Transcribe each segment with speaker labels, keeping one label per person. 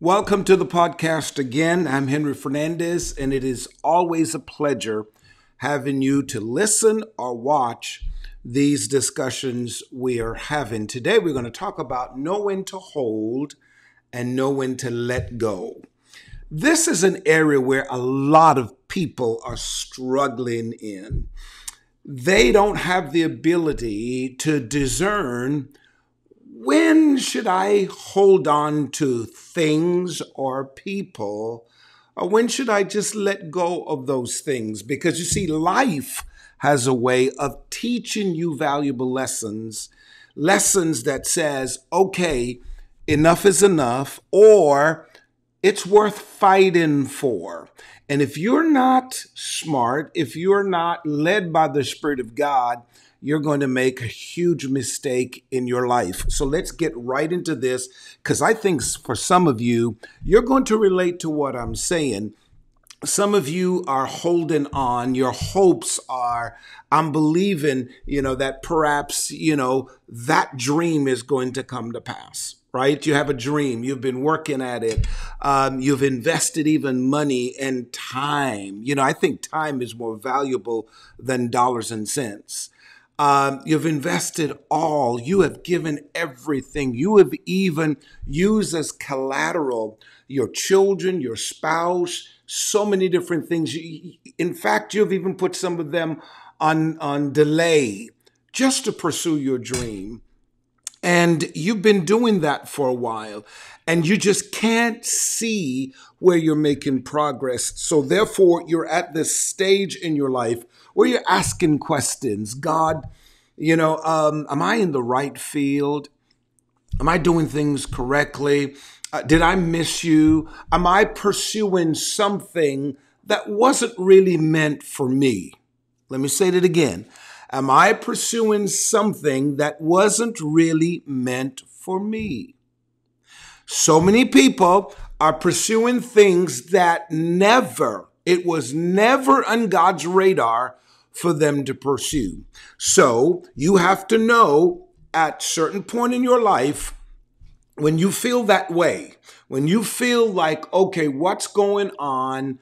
Speaker 1: Welcome to the podcast again. I'm Henry Fernandez, and it is always a pleasure having you to listen or watch these discussions we are having. Today, we're going to talk about know when to hold and know when to let go. This is an area where a lot of people are struggling in. They don't have the ability to discern when should I hold on to things or people, or when should I just let go of those things? Because you see, life has a way of teaching you valuable lessons that says, okay, enough is enough, or it's worth fighting for. And if you're not smart, if you're not led by the Spirit of God, you're going to make a huge mistake in your life. So let's get right into this, because I think for some of you, you're going to relate to what I'm saying. Some of you are holding on. Your hopes are, I'm believing, that perhaps, that dream is going to come to pass. Right? You have a dream. You've been working at it. You've invested even money and time. I think time is more valuable than dollars and cents. You've invested all. You have given everything. You have even used as collateral your children, your spouse, so many different things. In fact, you've even put some of them on delay just to pursue your dream. And you've been doing that for a while, and you just can't see where you're making progress. So therefore, you're at this stage in your life where you're asking questions. God, am I in the right field? Am I doing things correctly? Did I miss you? Am I pursuing something that wasn't really meant for me? Let me say that again. Am I pursuing something that wasn't really meant for me? So many people are pursuing things that it was never on God's radar for them to pursue. So you have to know at a certain point in your life, when you feel that way, when you feel like, okay, what's going on?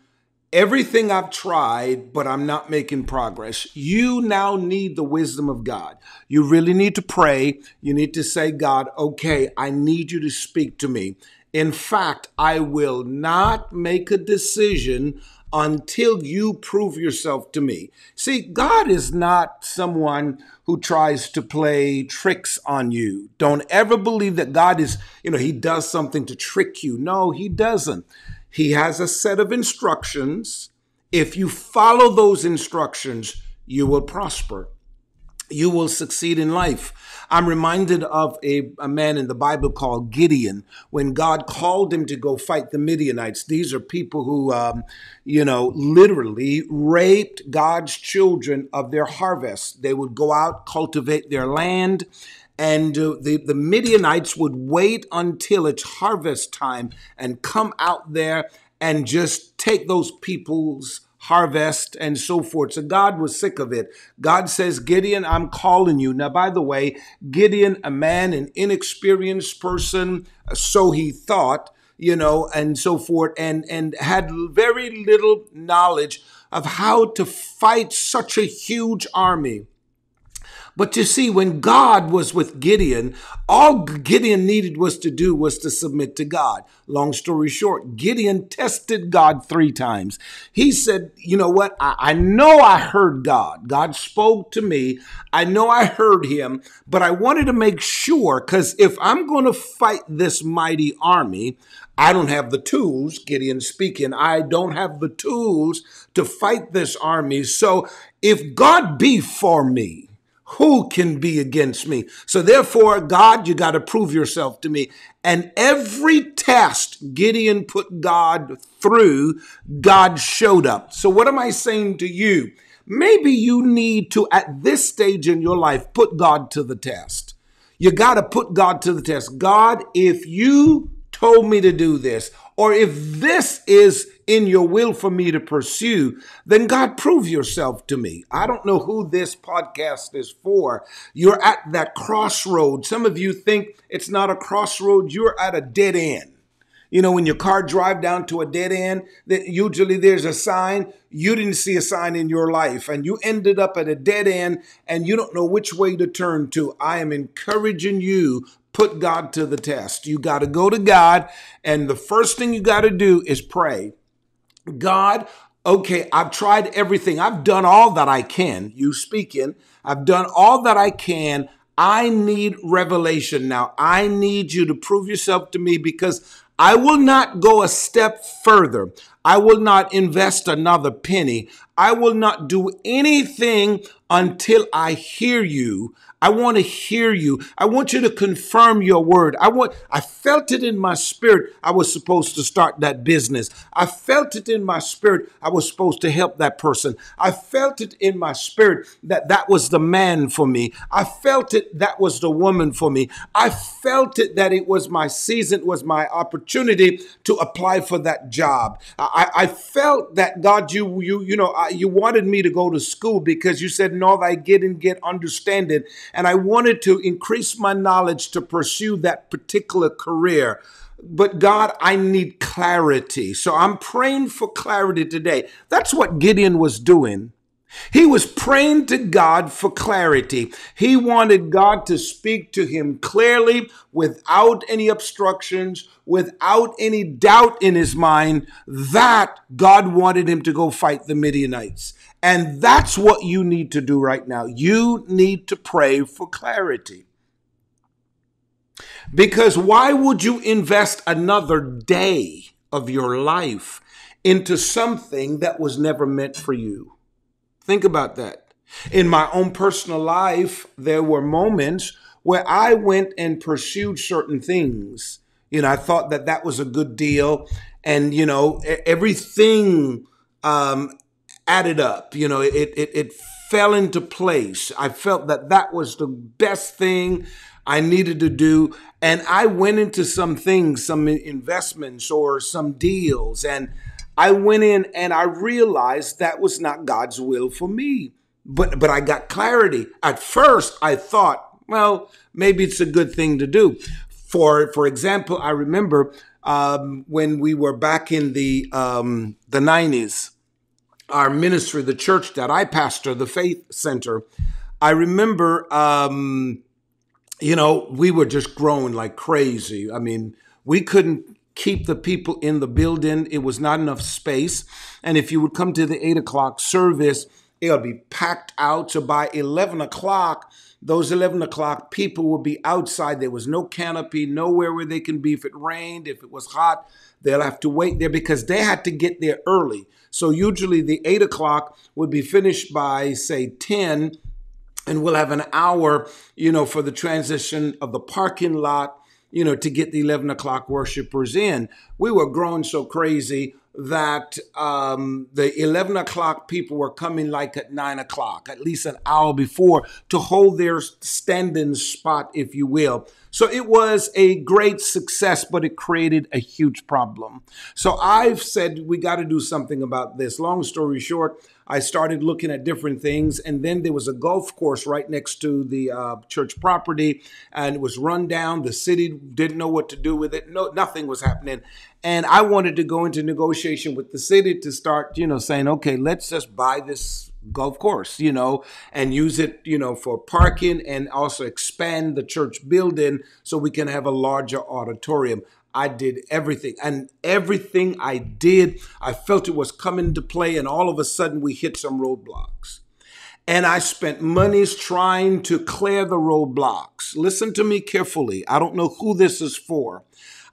Speaker 1: Everything I've tried, but I'm not making progress. You now need the wisdom of God. You really need to pray. You need to say, God, okay, I need you to speak to me. In fact, I will not make a decision until you prove yourself to me. See, God is not someone who tries to play tricks on you. Don't ever believe that God is, he does something to trick you. No, he doesn't. He has a set of instructions. If you follow those instructions, you will prosper. You will succeed in life. I'm reminded of a man in the Bible called Gideon. When God called him to go fight the Midianites, these are people who, literally raped God's children of their harvest. They would go out, cultivate their land, and the Midianites would wait until it's harvest time and come out there and just take those people's harvest and so forth. So God was sick of it. God says, Gideon, I'm calling you. Now, by the way, Gideon, a man, an inexperienced person, so he thought, and so forth, and had very little knowledge of how to fight such a huge army. But you see, when God was with Gideon, all Gideon needed was to submit to God. Long story short, Gideon tested God 3 times. He said, you know what? I know I heard God. God spoke to me. I know I heard him, but I wanted to make sure, because if I'm going to fight this mighty army, I don't have the tools, Gideon speaking, I don't have the tools to fight this army. So if God be for me, who can be against me? So therefore, God, you got to prove yourself to me. And every test Gideon put God through, God showed up. So what am I saying to you? Maybe you need to, at this stage in your life, put God to the test. You got to put God to the test. God, if you told me to do this, or if this is in your will for me to pursue, then God, prove yourself to me. I don't know who this podcast is for. You're at that crossroad. Some of you think it's not a crossroad. You're at a dead end. You know, when your car drive down to a dead end, that usually there's a sign. You didn't see a sign in your life and you ended up at a dead end and you don't know which way to turn to. I am encouraging you, put God to the test. You got to go to God, and the first thing you got to do is pray. God, okay, I've tried everything. I've done all that I can. You speaking. I've done all that I can. I need revelation now. I need you to prove yourself to me, because I will not go a step further. I will not invest another penny. I will not do anything until I hear you. I want to hear you. I want you to confirm your word. I felt it in my spirit. I was supposed to start that business. I felt it in my spirit. I was supposed to help that person. I felt it in my spirit that that was the man for me. I felt it that was the woman for me. I felt it that it was my season, was my opportunity to apply for that job. I felt that God, you wanted me to go to school because you said, "No, I get and get understanding." And I wanted to increase my knowledge to pursue that particular career. But God, I need clarity. So I'm praying for clarity today. That's what Gideon was doing. He was praying to God for clarity. He wanted God to speak to him clearly, without any obstructions, without any doubt in his mind, that God wanted him to go fight the Midianites. And that's what you need to do right now. You need to pray for clarity. Because why would you invest another day of your life into something that was never meant for you? Think about that. In my own personal life, there were moments where I went and pursued certain things. You know, I thought that that was a good deal. And, you know, everything added up. You know, it fell into place. I felt that that was the best thing I needed to do. And I went into some things, some investments or some deals, and I went in and I realized that was not God's will for me. But I got clarity. At first, I thought, well, maybe it's a good thing to do. For example, I remember when we were back in the 90s, our ministry, the church that I pastor, the Faith Center, I remember, we were just growing like crazy. I mean, we couldn't keep the people in the building. It was not enough space. And if you would come to the 8 o'clock service, it'll be packed out. So by 11 o'clock, those 11 o'clock people will be outside. There was no canopy, nowhere where they can be. If it rained, if it was hot, they'll have to wait there because they had to get there early. So usually the 8 o'clock would be finished by, say, 10, and we'll have an hour, for the transition of the parking lot, to get the 11 o'clock worshipers in. We were growing so crazy that the 11 o'clock people were coming like at 9 o'clock, at least an hour before, to hold their standing spot, if you will. So it was a great success, but it created a huge problem. So I've said we got to do something about this. Long story short, I started looking at different things, and then there was a golf course right next to the church property, and it was run down. The city didn't know what to do with it. No, nothing was happening. And I wanted to go into negotiation with the city to start, saying, okay, let's just buy this golf course, and use it, for parking, and also expand the church building so we can have a larger auditorium. I did everything, and everything I did, I felt it was coming to play, and all of a sudden we hit some roadblocks. And I spent monies trying to clear the roadblocks. Listen to me carefully. I don't know who this is for.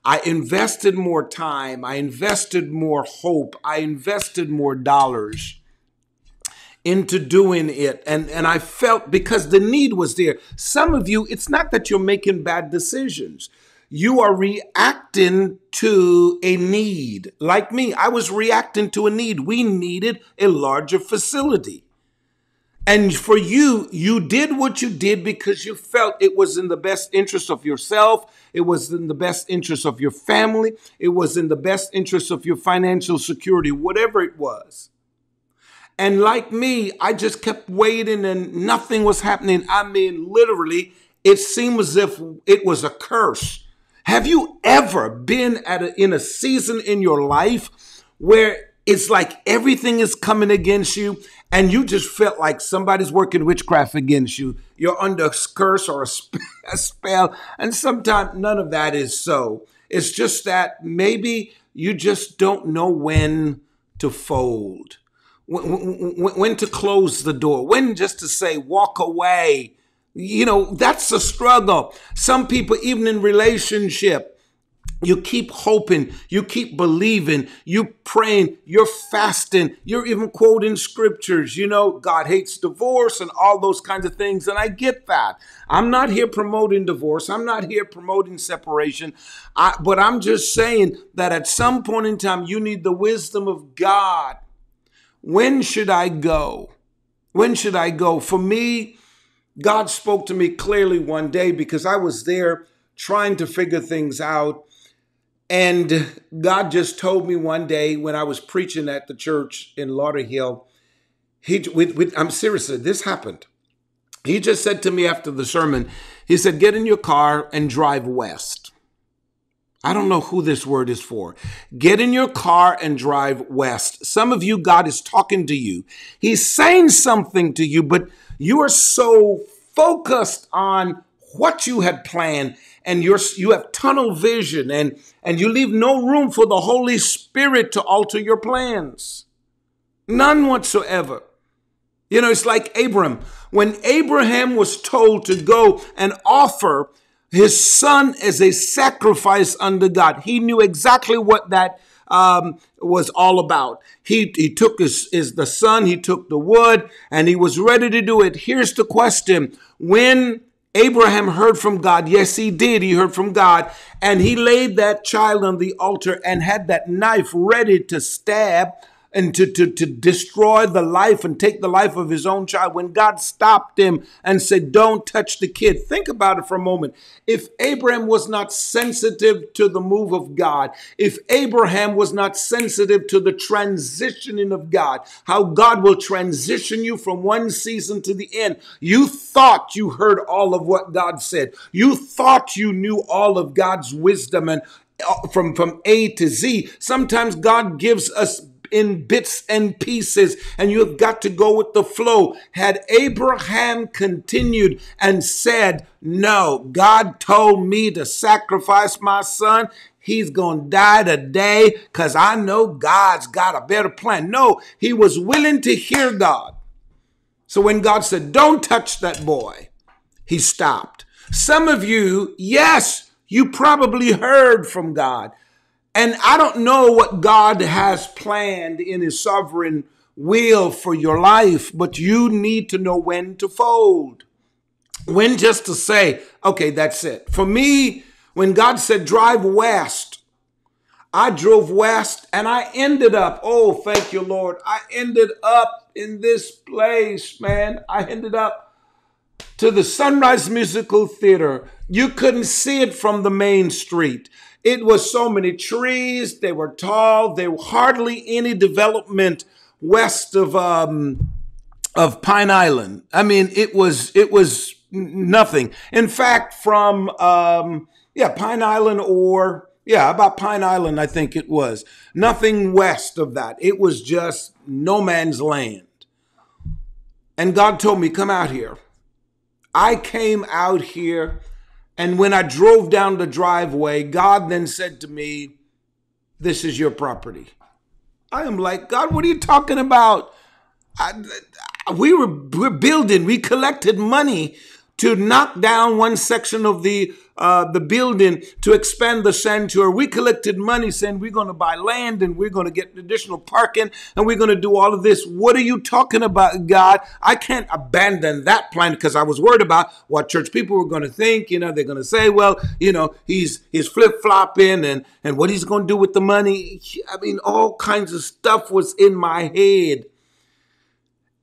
Speaker 1: I invested more time. I invested more hope. I invested more dollars into doing it. And I felt, because the need was there. Some of you, it's not that you're making bad decisions. You are reacting to a need. Like me, I was reacting to a need. We needed a larger facility. And for you, you did what you did because you felt it was in the best interest of yourself. It was in the best interest of your family. It was in the best interest of your financial security, whatever it was. And like me, I just kept waiting and nothing was happening. I mean, literally, it seemed as if it was a curse. Have you ever been in a season in your life where it's like everything is coming against you and you just felt like somebody's working witchcraft against you? You're under a curse or a spell. And sometimes none of that is so. It's just that maybe you just don't know when to fold, when to close the door, when just to say, walk away. That's a struggle. Some people, even in relationship, you keep hoping, you keep believing, you praying, you're fasting, you're even quoting scriptures. God hates divorce and all those kinds of things. And I get that. I'm not here promoting divorce. I'm not here promoting separation. But I'm just saying that at some point in time, you need the wisdom of God. When should I go? When should I go? For me, God spoke to me clearly one day because I was there trying to figure things out. And God just told me one day when I was preaching at the church in Lauderhill, I'm serious, this happened. He just said to me after the sermon, he said, get in your car and drive west. I don't know who this word is for. Get in your car and drive west. Some of you, God is talking to you. He's saying something to you, but you are so focused on what you had planned, and you have tunnel vision, and you leave no room for the Holy Spirit to alter your plans. None whatsoever. It's like Abram. When Abraham was told to go and offer his son as a sacrifice unto God, he knew exactly what that was all about. He took the son, he took the wood, and he was ready to do it. Here's the question. When Abraham heard from God, yes, he did. He heard from God, and he laid that child on the altar and had that knife ready to stab and to destroy the life and take the life of his own child. When God stopped him and said, don't touch the kid. Think about it for a moment. If Abraham was not sensitive to the move of God, if Abraham was not sensitive to the transitioning of God, how God will transition you from one season to the end. You thought you heard all of what God said. You thought you knew all of God's wisdom and from A to Z. Sometimes God gives us in bits and pieces, and you have got to go with the flow. Had Abraham continued and said, no, God told me to sacrifice my son, he's going to die today because I know God's got a better plan. No, he was willing to hear God. So when God said, don't touch that boy, he stopped. Some of you, yes, you probably heard from God. And I don't know what God has planned in his sovereign will for your life, but you need to know when to fold. When just to say, okay, that's it. For me, when God said drive west, I drove west and I ended up, oh, thank you, Lord. I ended up in this place, man. I ended up to the Sunrise Musical Theater. You couldn't see it from the main street. It was so many trees. They were tall. There were hardly any development west of Pine Island. I mean, it was nothing. In fact, from Pine Island about Pine Island, I think it was. Nothing west of that. It was just no man's land. And God told me, come out here. I came out here. And when I drove down the driveway, God then said to me, this is your property. I am like, God, what are you talking about? We're building. We collected money to knock down one section of the building to expand the sanctuary. We collected money saying we're going to buy land and we're going to get additional parking and we're going to do all of this. What are you talking about, God? I can't abandon that plan because I was worried about what church people were going to think. They're going to say, well, he's flip-flopping and what he's going to do with the money. I mean, all kinds of stuff was in my head.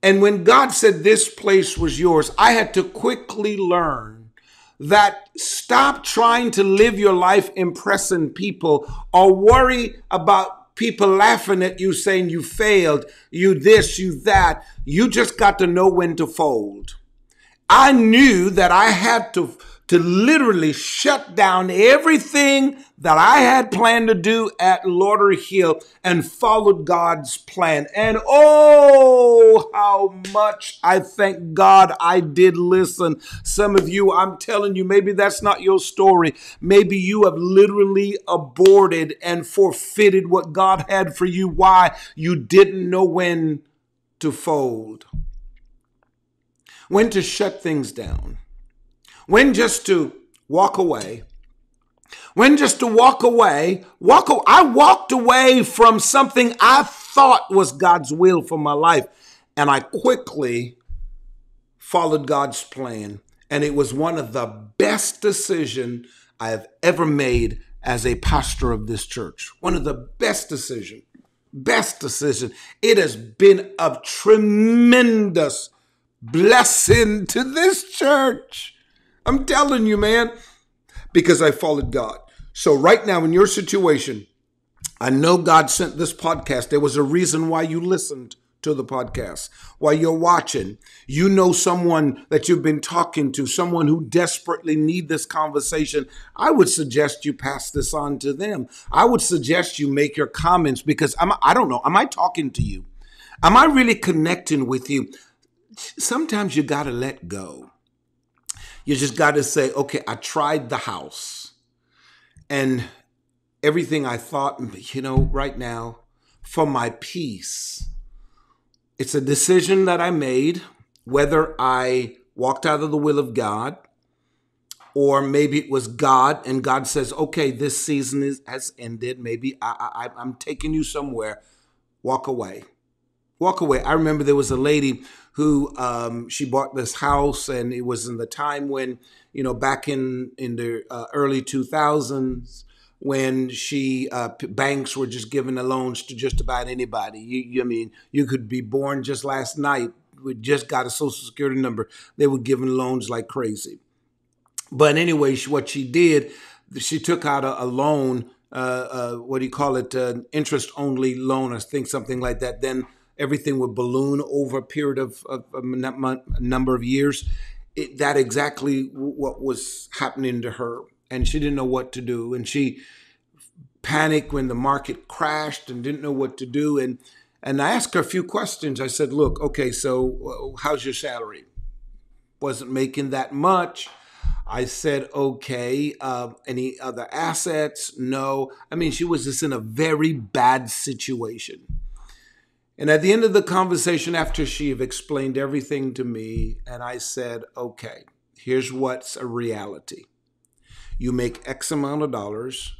Speaker 1: And when God said this place was yours, I had to quickly learn that stop trying to live your life impressing people or worry about people laughing at you saying you failed, you this, you that. You just got to know when to fold. I knew that I had to to literally shut down everything that I had planned to do at Lauderhill and followed God's plan. And oh, how much I thank God I did listen. Some of you, I'm telling you, maybe that's not your story. Maybe you have literally aborted and forfeited what God had for you. Why? You didn't know when to fold, when to shut things down, when just to walk away. When just to walk away, I walked away from something I thought was God's will for my life. And I quickly followed God's plan. And it was one of the best decisions I have ever made as a pastor of this church. One of the best decisions. It has been a tremendous blessing to this church. I'm telling you, man, because I followed God. So right now in your situation, I know God sent this podcast. There was a reason why you listened to the podcast, why you're watching. You know someone that you've been talking to, someone who desperately need this conversation. I would suggest you pass this on to them. I would suggest you make your comments because I don't know. Am I talking to you? Am I really connecting with you? Sometimes you got to let go. You just got to say, okay, I tried the house and everything I thought, right now for my peace. It's a decision that I made, whether I walked out of the will of God or maybe it was God and God says, okay, this season has ended. Maybe I'm taking you somewhere. Walk away. Walk away. I remember there was a lady who she bought this house, and it was in the time when, back in the early 2000s, when banks were just giving the loans to just about anybody. You could be born just last night. We just got a social security number. They were giving loans like crazy. But anyway, what she did, she took out a loan, interest only loan, I think something like that. Then everything would balloon over a period of a number of years. That exactly what was happening to her. And she didn't know what to do. And she panicked when the market crashed and didn't know what to do. And I asked her a few questions. I said, look, okay, so how's your salary? Wasn't making that much. I said, okay, any other assets? No. She was just in a very bad situation. And at the end of the conversation, after she explained everything to me, and I said, okay, here's what's a reality. You make X amount of dollars.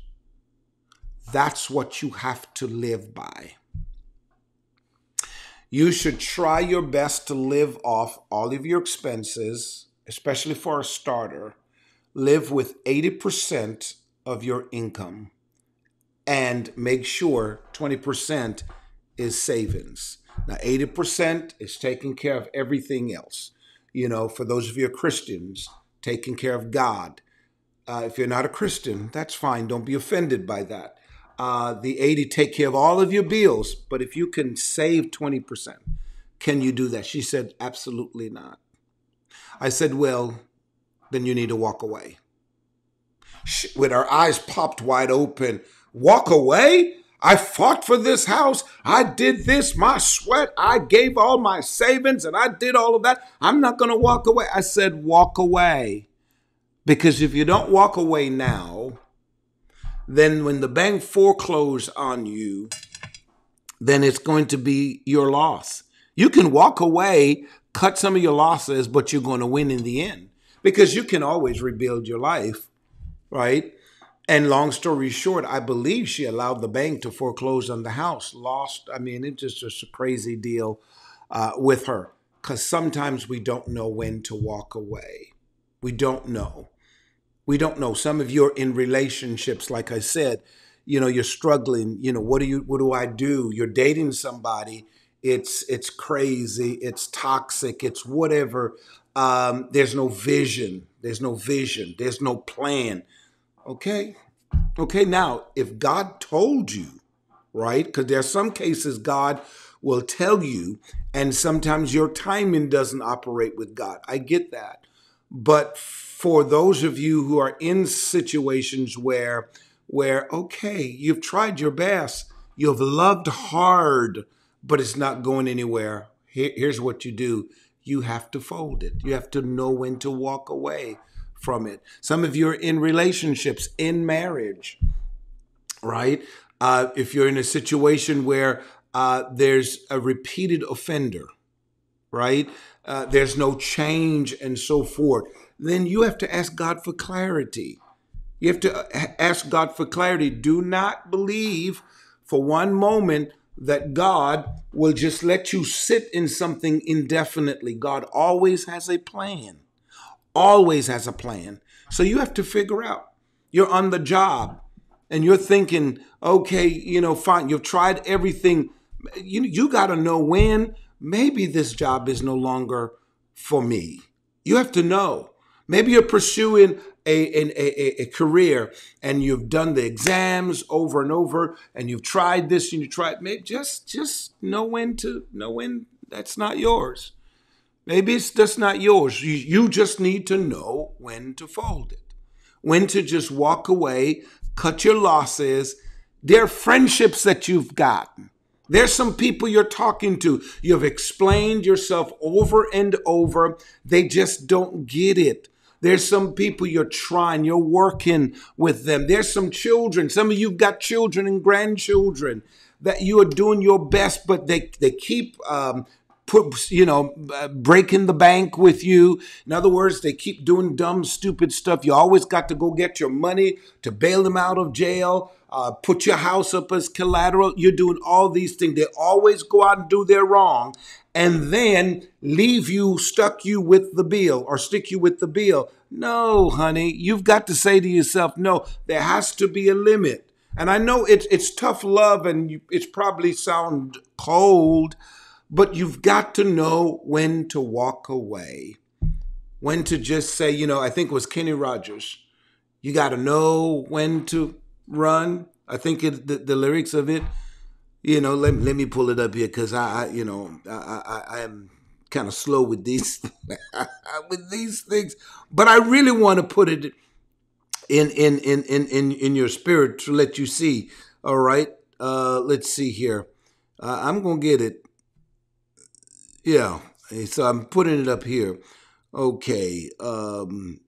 Speaker 1: That's what you have to live by. You should try your best to live off all of your expenses, especially for a starter. Live with 80% of your income and make sure 20% is savings. Now, 80% is taking care of everything else. For those of you Christians, taking care of God. If you're not a Christian, that's fine. Don't be offended by that. The 80 take care of all of your bills. But if you can save 20%, can you do that? She said, absolutely not. I said, well, then you need to walk away. With her eyes popped wide open. Walk away? I fought for this house. I did this, my sweat. I gave all my savings and I did all of that. I'm not going to walk away. I said, walk away. Because if you don't walk away now, then when the bank forecloses on you, then it's going to be your loss. You can walk away, cut some of your losses, but you're going to win in the end because you can always rebuild your life, right? And long story short, I believe she allowed the bank to foreclose on the house. Lost. It's just a crazy deal with her because sometimes we don't know when to walk away. We don't know. Some of you are in relationships, like I said, you're struggling. What do I do? You're dating somebody. It's crazy. It's toxic. It's whatever. There's no vision. There's no plan. Okay. Now, if God told you, right? Because there are some cases God will tell you, and sometimes your timing doesn't operate with God. I get that. But for those of you who are in situations where okay, you've tried your best, you've loved hard, but it's not going anywhere. Here's what you do. You have to fold it. You have to know when to walk away from it. Some of you are in relationships, in marriage, right? If you're in a situation where there's a repeated offender, right? There's no change and so forth. Then you have to ask God for clarity. You have to ask God for clarity. Do not believe for one moment that God will just let you sit in something indefinitely. God always has a plan. Always has a plan. So you have to figure out. You're on the job and you're thinking, okay, fine, you've tried everything. You got to know when maybe this job is no longer for me. You have to know. Maybe you're pursuing a career and you've done the exams over and over and you've tried this and you tried. Maybe just know when that's not yours. Maybe it's just not yours. You just need to know when to fold it, when to just walk away, cut your losses. There are friendships that you've gotten. There's some people you're talking to. You've explained yourself over and over. They just don't get it. There's some people you're trying, you're working with them. There's some children. Some of you've got children and grandchildren that you are doing your best, but they keep breaking the bank with you. In other words, they keep doing dumb, stupid stuff. You always got to go get your money to bail them out of jail, put your house up as collateral. You're doing all these things. They always go out and do their wrong and then leave you, stick you with the bill. No, honey, you've got to say to yourself, no, there has to be a limit. And I know it's tough love and it's probably sound cold, but you've got to know when to walk away, when to just say, I think it was Kenny Rogers. You got to know when to run. I think the lyrics of it, let me pull it up here because I am kind of slow with these with these things, but I really want to put it in your spirit to let you see. All right, let's see here. I'm gonna get it. Yeah, so I'm putting it up here. Okay. 1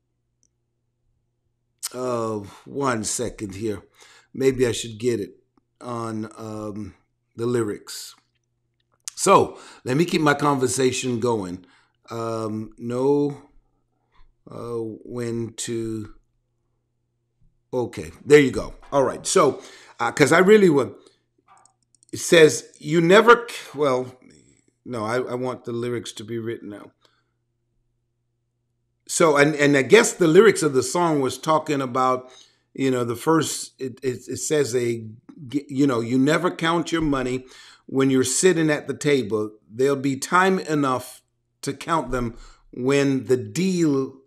Speaker 1: second here. Maybe I should get it on the lyrics. So let me keep my conversation going. Know when to. Okay, there you go. All right. So, because I really would. It says you never. Well. No, I want the lyrics to be written now. So, and I guess the lyrics of the song was talking about, the first, it says you never count your money when you're sitting at the table. There'll be time enough to count them when the deals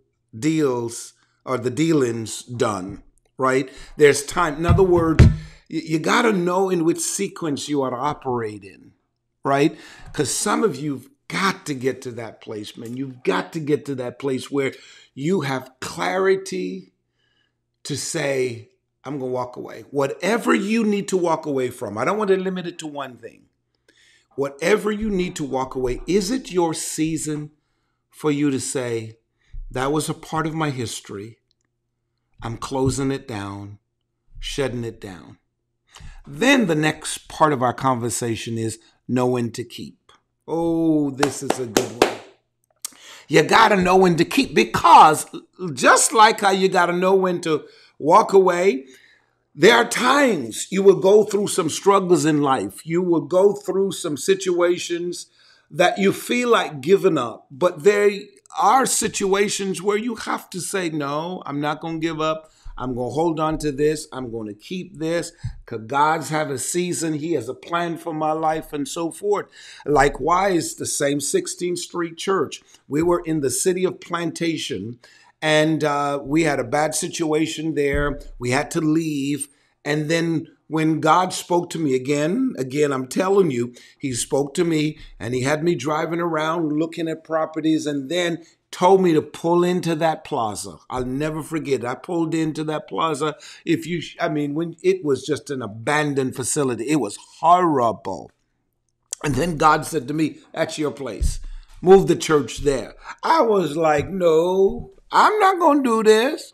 Speaker 1: or the dealing's done, right? There's time. In other words, you got to know in which sequence you are to operate in. Right? Because some of you've got to get to that place, man. You've got to get to that place where you have clarity to say, I'm going to walk away. Whatever you need to walk away from, I don't want to limit it to one thing. Whatever you need to walk away, is it your season for you to say, that was a part of my history. I'm closing it down, shutting it down. Then the next part of our conversation is know when to keep. Oh, this is a good one. You got to know when to keep because just like how you got to know when to walk away, there are times you will go through some struggles in life. You will go through some situations that you feel like giving up, but there are situations where you have to say, no, I'm not going to give up. I'm going to hold on to this. I'm going to keep this because God's have a season. He has a plan for my life and so forth. Likewise, the same 16th Street Church. We were in the city of Plantation and we had a bad situation there. We had to leave. And then when God spoke to me again, I'm telling you, he spoke to me and he had me driving around looking at properties. And then told me to pull into that plaza. I'll never forget. I pulled into that plaza. When it was just an abandoned facility, it was horrible. And then God said to me, that's your place. Move the church there. I was like, no, I'm not going to do this.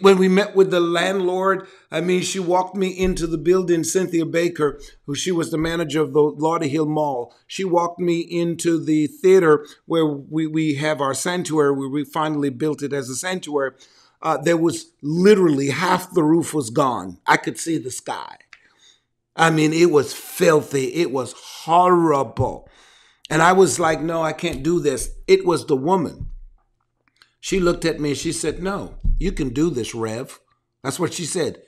Speaker 1: When we met with the landlord, she walked me into the building, Cynthia Baker, she was the manager of the Lauderhill Mall. She walked me into the theater where we have our sanctuary, where we finally built it as a sanctuary. There was literally half the roof was gone. I could see the sky. It was filthy. It was horrible. And I was like, no, I can't do this. It was the woman. She looked at me and she said, no, you can do this, Rev. That's what she said.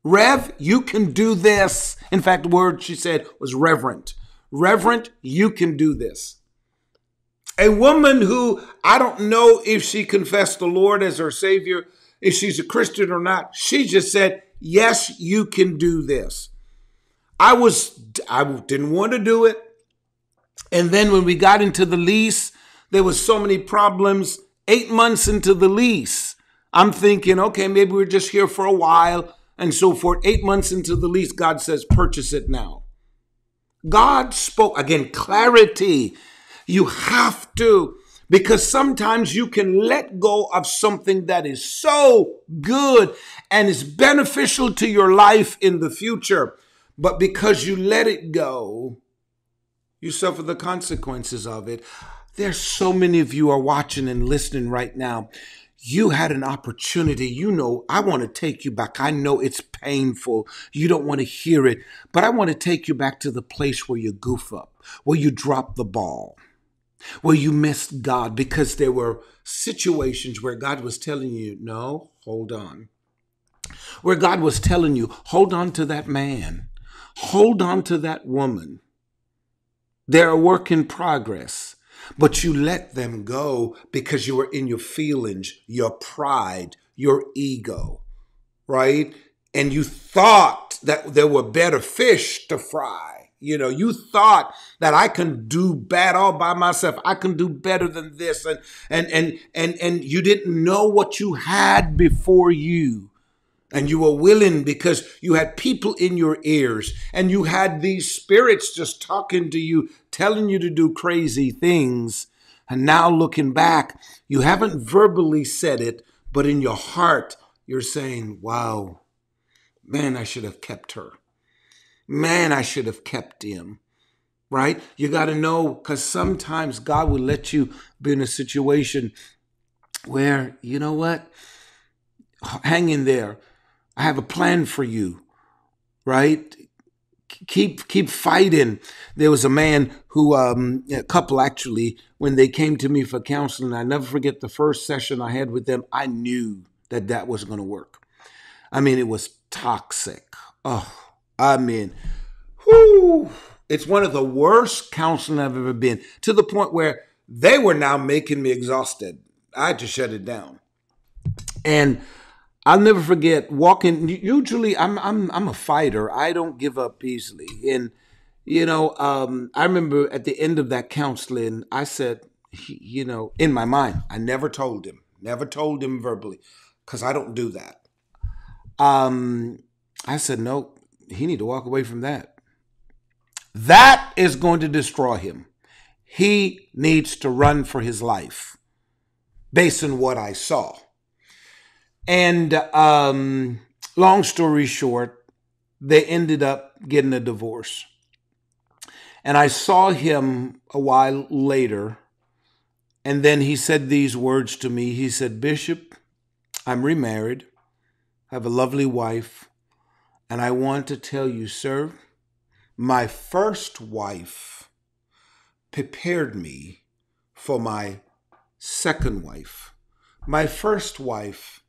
Speaker 1: Rev, you can do this. In fact, the word she said was reverend. Reverend, you can do this. A woman who, I don't know if she confessed the Lord as her Savior, if she's a Christian or not. She just said, yes, you can do this. I didn't want to do it. And then when we got into the lease, there was so many problems. 8 months into the lease, I'm thinking, okay, maybe we're just here for a while and so forth. 8 months into the lease, God says, purchase it now. God spoke, again, clarity. You have to, because sometimes you can let go of something that is so good and is beneficial to your life in the future. But because you let it go, you suffer the consequences of it. There's so many of you are watching and listening right now. You had an opportunity. I want to take you back. I know it's painful. You don't want to hear it, but I want to take you back to the place where you goof up, where you drop the ball, where you missed God, because there were situations where God was telling you, no, hold on. Where God was telling you, hold on to that man. Hold on to that woman. They're a work in progress. But you let them go because you were in your feelings, your pride, your ego, right? And you thought that there were better fish to fry. You thought that I can do bad all by myself. I can do better than this. And you didn't know what you had before you. And you were willing because you had people in your ears and you had these spirits just talking to you, telling you to do crazy things. And now looking back, you haven't verbally said it, but in your heart, you're saying, wow, man, I should have kept her. Man, I should have kept him, right? You got to know, because sometimes God will let you be in a situation where, you know what? Hang in there. I have a plan for you, right? Keep fighting. There was a man who, a couple actually, when they came to me for counseling, I never forget the first session I had with them. I knew that was going to work. It was toxic. It's one of the worst counseling I've ever been, to the point where they were now making me exhausted. I had to shut it down. And I'll never forget walking. Usually I'm a fighter. I don't give up easily. And, I remember at the end of that counseling, I said, in my mind, I never told him verbally, because I don't do that. I said, no, he need to walk away from that. That is going to destroy him. He needs to run for his life based on what I saw. And long story short, they ended up getting a divorce. And I saw him a while later, and then he said these words to me. He said, Bishop, I'm remarried, I have a lovely wife, and I want to tell you, sir, my first wife prepared me for my second wife. My first wife,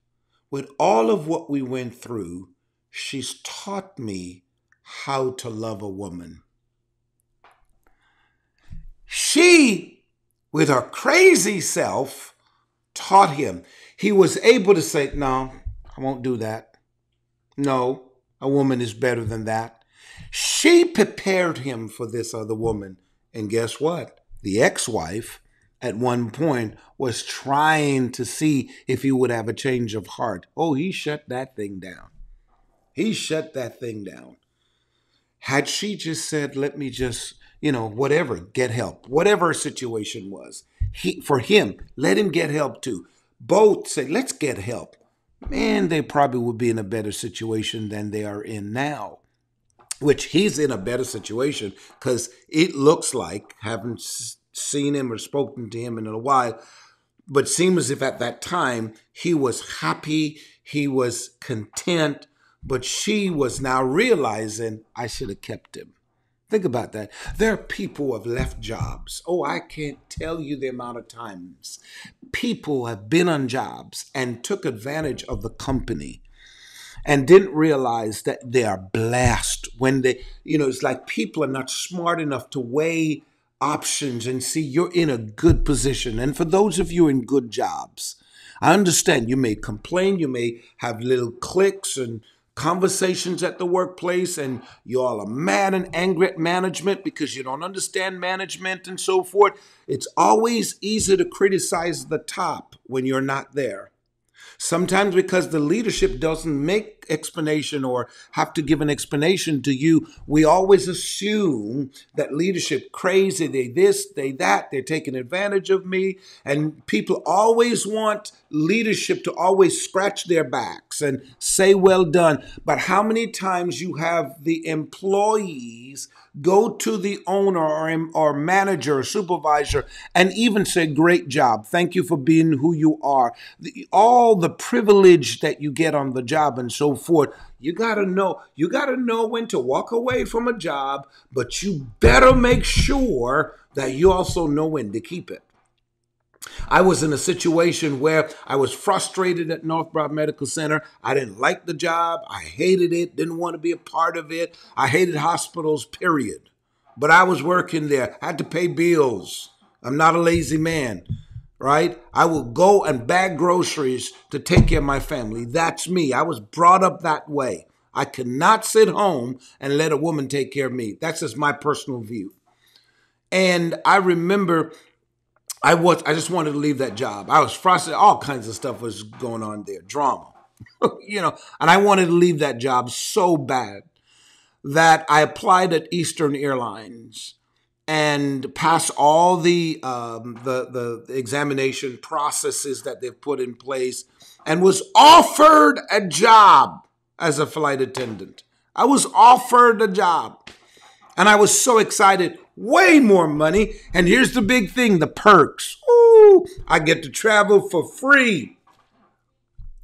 Speaker 1: with all of what we went through, she's taught me how to love a woman. She, with her crazy self, taught him. He was able to say, no, I won't do that. No, a woman is better than that. She prepared him for this other woman. And guess what? The ex-wife at one point was trying to see if he would have a change of heart. Oh, he shut that thing down. He shut that thing down. Had she just said, let me just, whatever, get help, whatever her situation was, for him, let him get help too. Both say, let's get help. Man, they probably would be in a better situation than they are in now, which he's in a better situation because it looks like, haven't seen him or spoken to him in a while, but seems as if at that time he was happy, he was content, but she was now realizing, I should have kept him. Think about that. There are people who have left jobs. Oh, I can't tell you the amount of times people have been on jobs and took advantage of the company and didn't realize that they are blessed when they, it's like people are not smart enough to weigh options and see you're in a good position. And for those of you in good jobs, I understand you may complain, you may have little cliques and conversations at the workplace, and you all are mad and angry at management because you don't understand management and so forth. It's always easy to criticize the top when you're not there. Sometimes because the leadership doesn't make explanation or have to give an explanation to you, we always assume that leadership crazy, they this, they that, they're taking advantage of me. And people always want leadership to always scratch their backs and say, well done. But how many times you have the employees go to the owner or manager or supervisor and even say, great job. Thank you for being who you are. All the privilege that you get on the job and so forth. You got to know when to walk away from a job, but you better make sure that you also know when to keep it. I was in a situation where I was frustrated at North Broad Medical Center. I didn't like the job. I hated it, didn't want to be a part of it. I hated hospitals, period. But I was working there. I had to pay bills. I'm not a lazy man, right? I will go and bag groceries to take care of my family. That's me. I was brought up that way. I cannot sit home and let a woman take care of me. That's just my personal view. And I remember I just wanted to leave that job. I was frustrated. All kinds of stuff was going on there, drama, and I wanted to leave that job so bad that I applied at Eastern Airlines and passed all the examination processes that they've put in place and was offered a job as a flight attendant. I was offered a job and I was so excited. Way more money. And here's the big thing, the perks. Ooh, I get to travel for free.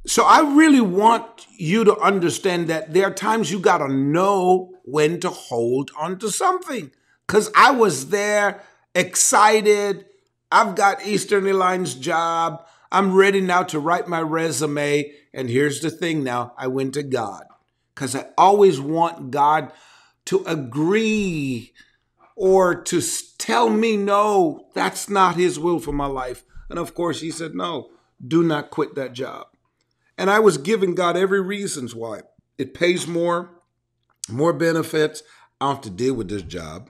Speaker 1: So I really want you to understand that there are times you got to know when to hold on to something. Because I was there excited. I've got Eastern Airlines job. I'm ready now to write my resume. And here's the thing now, I went to God. Because I always want God to agree or to tell me, no, that's not his will for my life. And of course, he said, no, do not quit that job. And I was giving God every reason why. It pays more benefits. I don't have to deal with this job.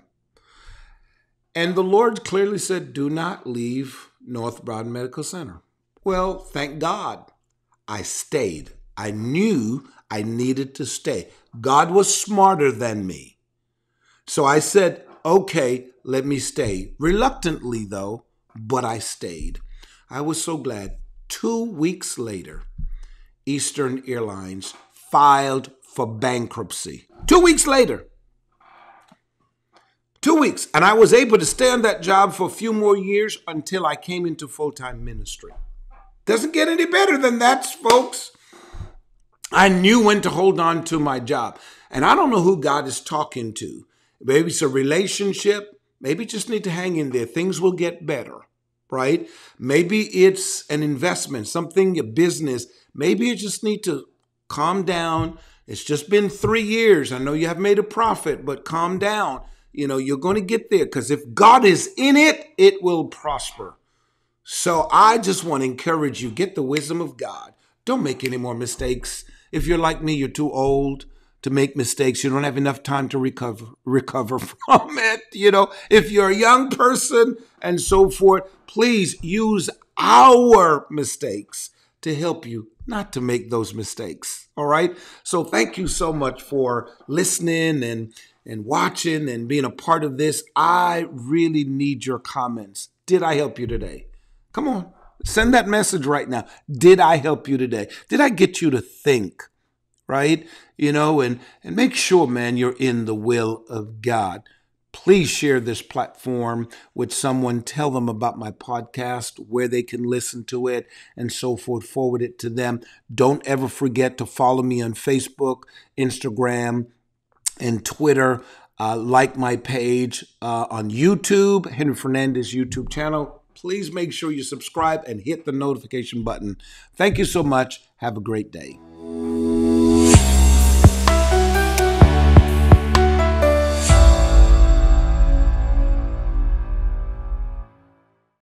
Speaker 1: And the Lord clearly said, do not leave North Broad Medical Center. Well, thank God I stayed. I knew I needed to stay. God was smarter than me. So I said, okay, let me stay. Reluctantly, though, but I stayed. I was so glad. 2 weeks later, Eastern Airlines filed for bankruptcy. 2 weeks later. 2 weeks. And I was able to stay on that job for a few more years until I came into full-time ministry. Doesn't get any better than that, folks. I knew when to hold on to my job. And I don't know who God is talking to. Maybe it's a relationship. Maybe you just need to hang in there. Things will get better, right? Maybe it's an investment, something, a business. Maybe you just need to calm down. It's just been 3 years. I know you have made a profit, but calm down. You're going to get there because if God is in it, it will prosper. So I just want to encourage you, get the wisdom of God. Don't make any more mistakes. If you're like me, you're too old. to make mistakes. You don't have enough time to recover from it. If you're a young person and so forth, please use our mistakes to help you not to make those mistakes. All right. So thank you so much for listening and watching and being a part of this. I really need your comments. Did I help you today? Come on, send that message right now. Did I help you today? Did I get you to think? Right? And make sure, man, you're in the will of God. Please share this platform with someone. Tell them about my podcast, where they can listen to it, and so forth. Forward it to them. Don't ever forget to follow me on Facebook, Instagram, and Twitter. Like my page on YouTube, Henry Fernandez YouTube channel. Please make sure you subscribe and hit the notification button. Thank you so much. Have a great day.